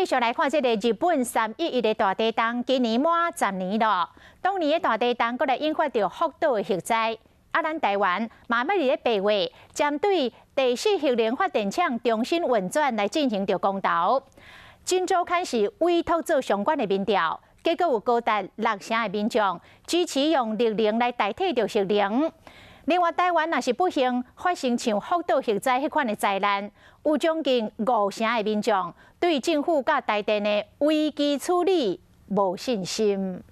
继续来看这个日本311的大地震，今年满10年了。当年的大地震，搁来引发着福岛的核灾。咱台湾慢慢伫8月，针对第4核能发电厂重新运转来进行着公投。今周刊是委托做相关的民调，结果有高达60%的民众支持用绿能来代替着核能。另外，台湾若是不幸发生像福岛核灾迄款的灾难，有将近50%的民众对政府甲台电的危机处理无信心。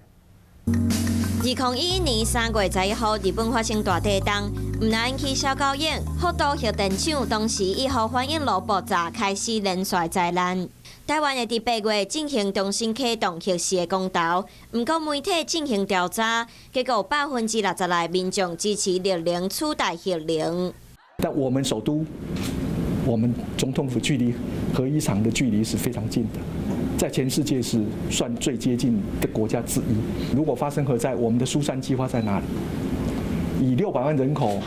2011年3月11号，日本发生大地震，唔但引起小狗眼，福岛核电厂当时1号反应炉爆炸，开始连续灾难。台湾会伫8月进行重新启动核试的公投，不过媒体进行调查，结果60%的民众支持绿能取代核能。但我们首都，我们总统府距离核一厂的距离是非常近的，在全世界是算最接近的国家之一。如果发生核灾，我们的疏散计划在哪里？以600万人口，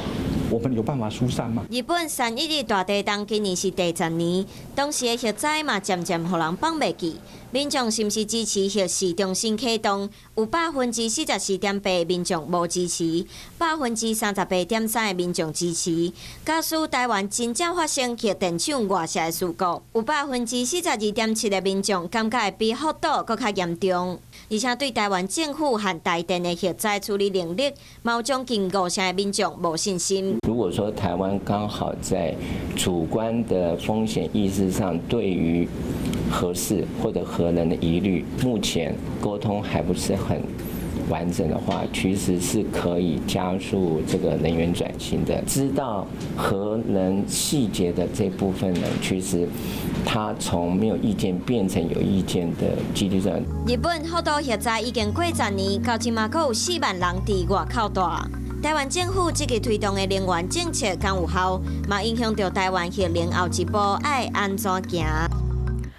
我们有办法疏散吗？日本311大地震今年是第10年，当时的核灾嘛渐渐互人放袂记。民众是毋是支持核试重新启动？有44.8%的民众无支持，38.3%的民众支持。假使台湾真正发生核电厂外泄的事故，有42.7%的民众感觉会比福岛更较严重。而且对台湾政府和台电的核灾处理能力，嘛有将近50%的民众无信心。如果说台湾刚好在主观的风险意识上，对于核试或者核能的疑虑，目前沟通还不是很完整的话，其实是可以加速这个能源转型的。知道核能细节的这部分呢，其实它从没有意见变成有意见的几率上。日本福岛核灾已经过10年，到今嘛还有4万人伫外口住。台湾政府积极推动的能源政策敢有效，嘛影响到台湾核能后一步爱安怎行。